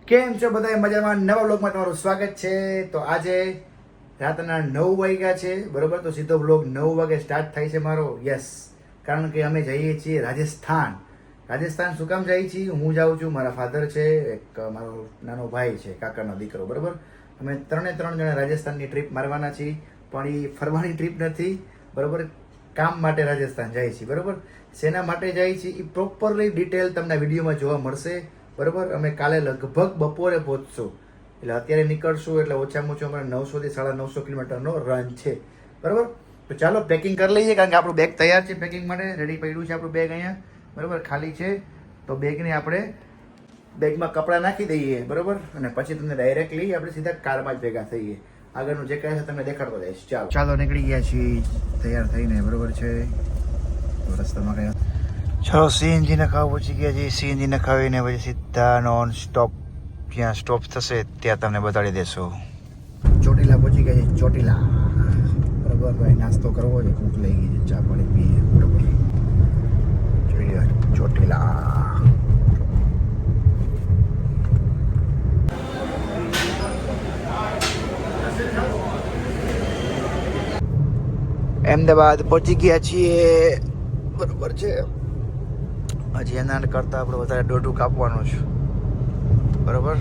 કેમ છો બધા મજામાં? નવા બ્લોગમાં તમારું સ્વાગત છે. તો આજે રાતના 9 વાગ્યા છે, બરોબર. તો સીધો બ્લોગ 9 વાગે સ્ટાર્ટ થાય છે મારો. યસ, કારણ કે અમે જઈએ છીએ રાજસ્થાન. રાજસ્થાન શું કામ જઈએ છીએ? હું જાઉં છું, મારા ફાધર છે, એક મારો નાનો ભાઈ છે, કાકાનો દીકરો, બરોબર. અમે ત્રણ જણા રાજસ્થાનની ટ્રીપ મારવાના છીએ, પણ એ ફરવાની ટ્રીપ નથી, બરોબર. કામ માટે રાજસ્થાન જાય છે, બરોબર. શેના માટે જાય છે એ પ્રોપરલી ડિટેલ તમને વિડીયોમાં જોવા મળશે, બરોબર. અમે કાલે લગભગ બપોરે પહોંચશું, એટલે અત્યારે નીકળશું, એટલે ઓછામાં ઓછું અમારે 900 થી 950 કિલોમીટરનો રન છે, બરોબર. તો ચાલો પેકિંગ કરી લઈએ, કારણ કે આપણું બેગ તૈયાર છે પેકિંગ માટે, રેડી પડ્યું છે આપણું બેગ અહીંયા, બરોબર. ખાલી છે, તો બેગને આપણે બેગમાં કપડાં નાખી દઈએ, બરોબર. અને પછી તમને ડાયરેક્ટલી આપણે સીધા કારમાં જ ભેગા થઈએ. આગળનું જે કહે છે તમને દેખાડતો જઈશ. ચાલો નીકળી ગયા છીએ તૈયાર થઈને, બરોબર છે. રસ્તામાં ગયા, ચાલો સીએનજી ને ખાવા પહોંચી ગયા છીએ. સીએનજી ને ખાવીને પછી સીધા નોન સ્ટોપ જ્યાં સ્ટોપ થશે ત્યાં તમને બતાડી દેશો. ચોટીલા પહોંચી ગયા છે, ચોટીલા, બરોબર. ભાઈ નાસ્તો કરવો છે, ભૂખ લઈ ગઈ છે, ચા પાણી પીએ, બરોબર. જોઈ લો ચોટીલા. અમદાવાદ પહોંચી ગયા છીએ, બરોબર છે. હજી એના કરતાં આપણે વધારે દોઢું કાપવાનું છે, બરોબર.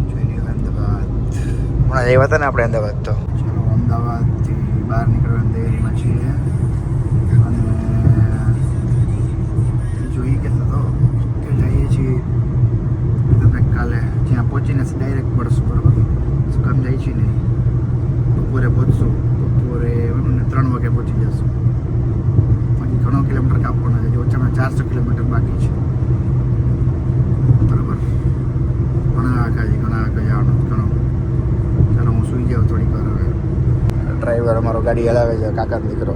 જોઈ લ્યો અમદાવાદ. હમણાં આવ્યા હતા ને આપણે અમદાવાદ. તો ચલો અમદાવાદથી બહાર નીકળવાની તૈયારીમાં છીએ, અને જોઈએ કે જઈએ છીએ તમે કાલે જ્યાં પહોંચીને ડાયરેક્ટ પડશું, બરોબર. શું કામ જાય છે નહીં, બપોરે પહોંચશું, બપોરે 3 વાગે પહોંચી જશું. પછી ઘણો કિલોમીટર કાપવાના છે, ઓછામાં 400 કિલોમીટર બાકી છે, બરાબર. ઘણા આગળ જવાનું ઘણો. ચાલો હું સૂઈ જાઉં થોડીક વાર. હવે ડ્રાઈવર અમારો ગાડી હલાવે છે, કાકાનો દીકરો.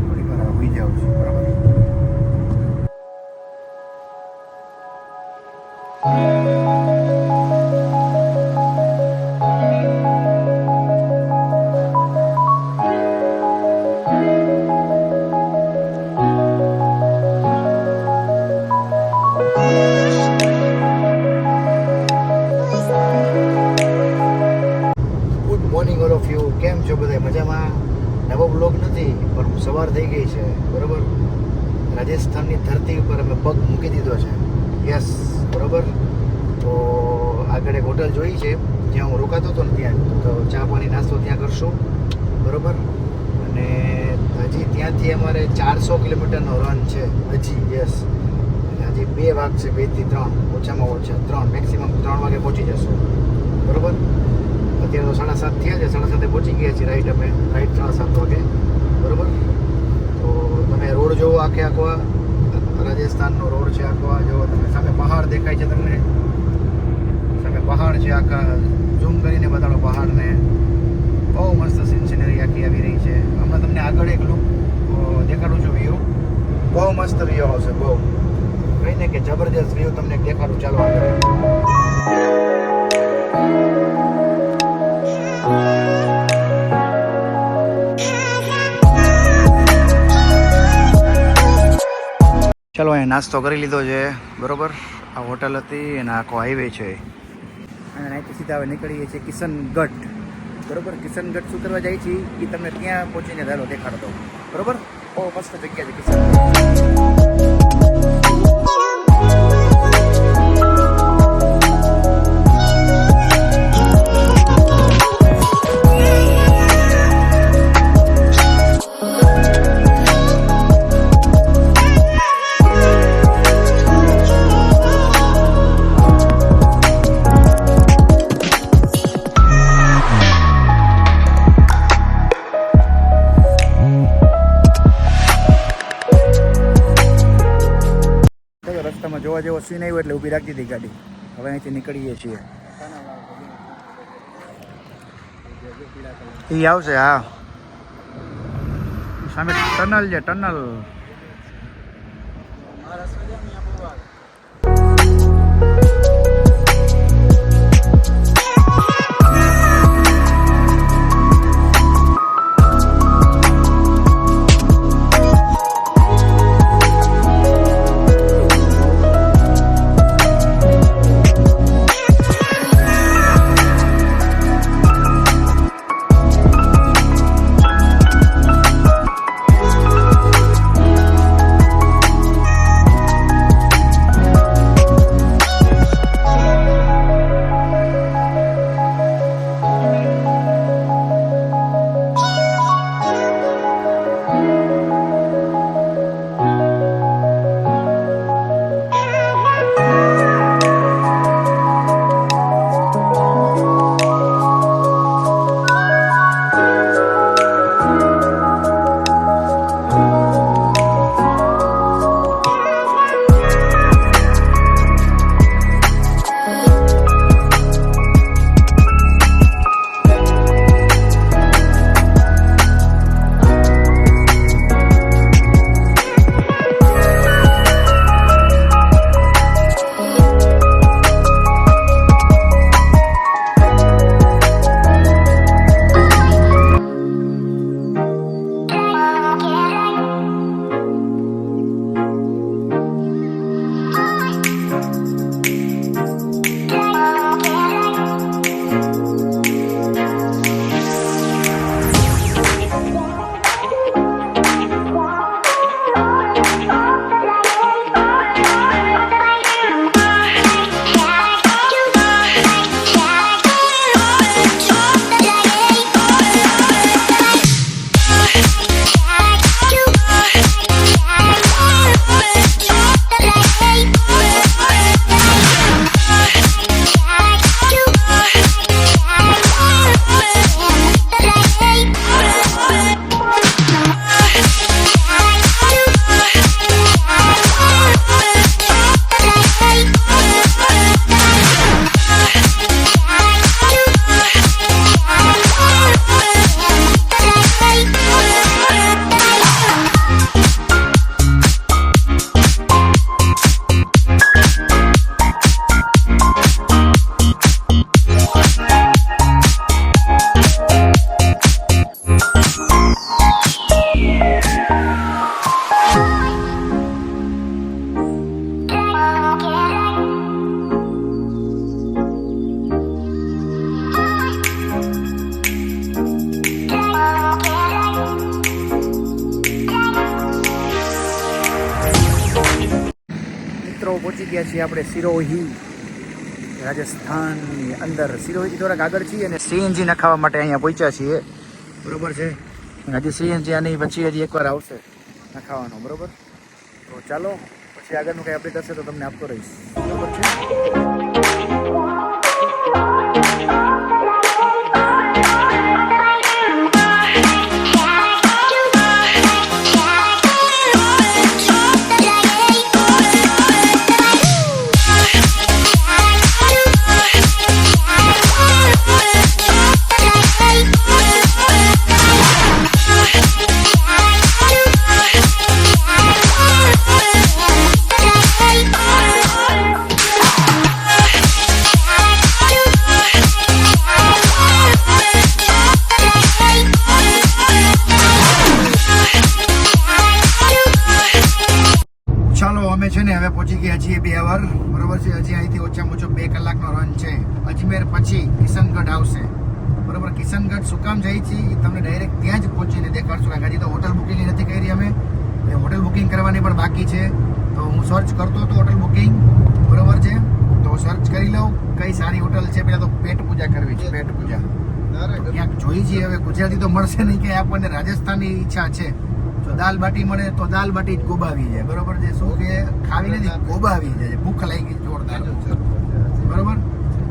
થોડીક વાર સૂઈ જાઉં છું, બરાબર. કેમ છો બધા મજામાં? નવો બ્લોગ નથી, પણ સવાર થઈ ગઈ છે, બરોબર. રાજસ્થાનની ધરતી ઉપર અમે પગ મૂકી દીધો છે. યસ, બરોબર. તો આગળ એક હોટલ જોઈ છે જ્યાં હું રોકાતો હતો ને, ત્યાં તો ચા પાણી નાસ્તો ત્યાં કરશું, બરોબર. અને હજી ત્યાંથી અમારે 400 કિલોમીટરનો રન છે હજી. યસ, હજી 2 વાગશે, 2 થી 3, ઓછામાં ઓછા 3, મેક્સિમમ 3 વાગે પહોંચી જશું, બરોબર. અત્યારે તો 7:30 થયા છે, 7:30 પહોંચી ગયા છીએ રાઈટ. અમે રાઈટ 7:30 વાગે, બરોબર. તો તમે રોડ જોવો, આખો રાજસ્થાનનો રોડ છે આખો. જોવો તમે, સામે પહાડ દેખાય છે તમને, સામે પહાડ છે આખા. ઝૂમ કરીને બતાડો પહાડને. બહુ મસ્ત સિનરી આખી આવી રહી છે. હમણાં તમને આગળ એક લુક દેખાડું છું, વ્યૂ બહુ મસ્ત વ્યૂ આવશે, બહુ કહીને કે જબરજસ્ત વ્યૂ તમને દેખાડું. ચાલો આગળ. ચાલો અહીંયા નાસ્તો કરી લીધો છે, બરોબર. આ હોટલ હતી અને આખો હાઈવે છે, અને અહીંથી સીધા હવે નીકળીએ છીએ કિશનગઢ, બરોબર. કિશનગઢ શું કરવા જાય છે એ તમને ત્યાં પહોંચીને ધારો દેખાડતો, બરોબર. બહુ મસ્ત જગ્યા છે કિશનગઢ. રસ્તામાં જોવા જેવો સીન આવ્યો એટલે ઊભી રાખી દીધી ગાડી. હવે અહીંથી નીકળીએ છીએ. એ આવશે, હા. સામે ટનલ છે, ટનલ. ગયા છીએ આપણે સિરોહી, રાજસ્થાનની અંદર. સિરોહીથી થોડાક આગળ છીએ અને સીએનજી નખાવા માટે અહીંયા પહોંચ્યા છીએ, બરોબર છે. હજી સીએનજી આની પછી હજી એકવાર આવશે નખાવાનો, બરોબર. તો ચાલો પછી આગળનું કંઈ અપડેટ હશે તો તમને આપતો રહીશ, બરોબર છે. અમે છે ને હવે પહોંચી ગયા છીએ 2 અવર, બરોબર છે. હજી અહીંથી ઓછામાં ઓછો 2 કલાકનો રન છે. અજમેર પછી કિશનગઢ આવશે, બરોબર. કિશનગઢ શું કામ જાય છે તમને ડાયરેક્ટ ત્યાં જ પહોંચીને દેખાડશું. કારણ કે હજી તો હોટલ બુકિંગ નથી કરી અમે, હોટલ બુકિંગ કરવાની પણ બાકી છે. તો હું સર્ચ કરતો હતો હોટલ બુકિંગ, બરોબર છે. તો સર્ચ કરી લઉં કઈ સારી હોટલ છે. પહેલાં તો પેટ પૂજા કરવી છે, પેટ પૂજા ક્યાંક જોઈ છીએ. હવે ગુજરાતી તો મળશે નહીં, કે આપણને રાજસ્થાનની ઈચ્છા છે. જો દાલ બાટી મળે તો દાલ બાટી જ ગોબાવી જાય, બરોબર છે. શું કે ખાવી નથી, ગોબાવી જાય, ભૂખ લાગી જોરદાર, બરોબર.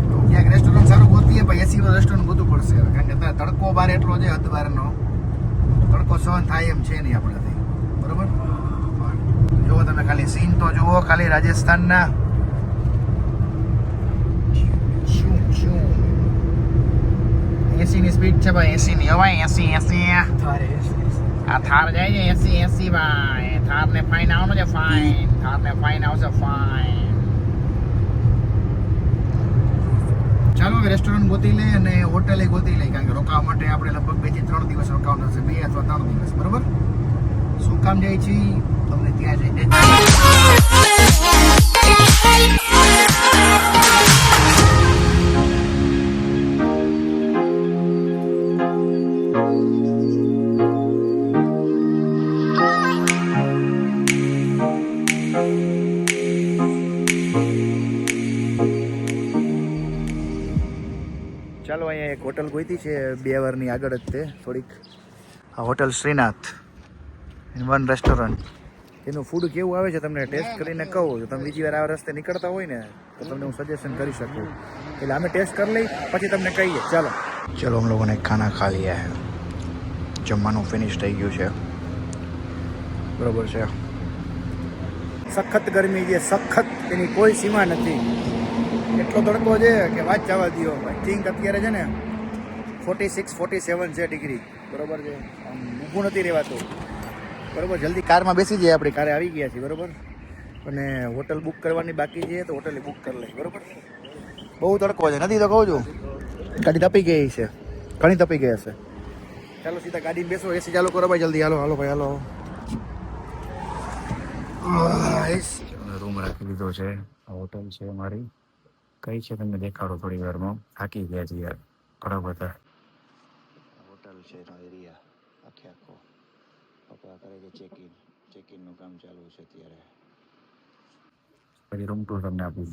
તો ક્યાંક રેસ્ટોરન્ટ સારું ગોતીએ, ભાઈ એસી રેસ્ટોરન્ટ ગોતવું પડશે હવે. કારણ કે અત્યારે તડકો બાર એટલો છે, હદવારનો તડકો સહન થાય એમ છે નહીં આપણાથી, બરોબર. જુઓ તમે ખાલી સીન તો જુઓ ખાલી રાજસ્થાનના. એસી ની સ્પીડ છે ભાઈ, 80 ની હવાય 80. આ થાર જાય છે 80 ભાઈ. થાર ને ફાઇન આવવાનો છે, ફાઇન. થાર ને ફાઇન આવશે, ફાઇન. ચાલો હવે રેસ્ટોરન્ટ ગોતી લે અને હોટલે ગોતી લે. કારણ કે રોકાવા માટે આપણે લગભગ 2 થી 3 દિવસ રોકાવાનું હશે, 2 અથવા 3 દિવસ, બરોબર. શું કામ જાય છે તમને ત્યાં જઈને ચાલો. અહીંયા એક હોટલ ગોતી છે 2 અવરની આગળ જ તે થોડીક. આ hotel Shrinath in one restaurant. એનું ફૂડ કેવું આવે છે તમને ટેસ્ટ કરીને કહું. જો તમે બીજી વાર આ રસ્તે નીકળતા હોય ને તો તમને હું સજેશન કરી શકું. એટલે અમે ટેસ્ટ કરી લઈ પછી તમને કહીએ. ચાલો ચલો, हम लोगों ने खाना खा लिया है. જમવાનું ફિનિશ થઈ ગયું છે, બરોબર છે. સખત ગરમી છે, સખત, એની કોઈ સીમા નથી. એટલો તડકો છે કે વાત જવા દો ભાઈ. થિંક અત્યારે છે ને 46-47 છે ડિગ્રી, બરોબર છે. આમ ઊભું નથી રહેવાતું, બરોબર. જલ્દી કારમાં બેસી જાય. આપણી કારે આવી ગયા છીએ, બરોબર. અને હોટલ બુક કરવાની બાકી છે તો હોટલે બુક કરી લઈ, બરોબર. બહુ તડકો છે, નથી તો કહું છું. ગાડી તપી ગઈ છે, ઘણી તપી ગઈ હશે. ચાલો સીધા ગાડીમાં બેસો, એસી ચાલુ કરો ભાઈ જલ્દી. હાલો હાલો ભાઈ, હાલો. રૂમ રાખી લીધો છે. આ હોટલ છે મારી. કઈ છે તમને દેખાડો થોડી વારમાં. થાકી ગયા છે યાર ઘણા બધા. હોટલ છે એનો એરિયા આખો પપ્પા કરે છે ચેકિંગ. ચેકિંગનું કામ ચાલુ છે અત્યારે. પછી રૂમ ટૂર તમને આપું.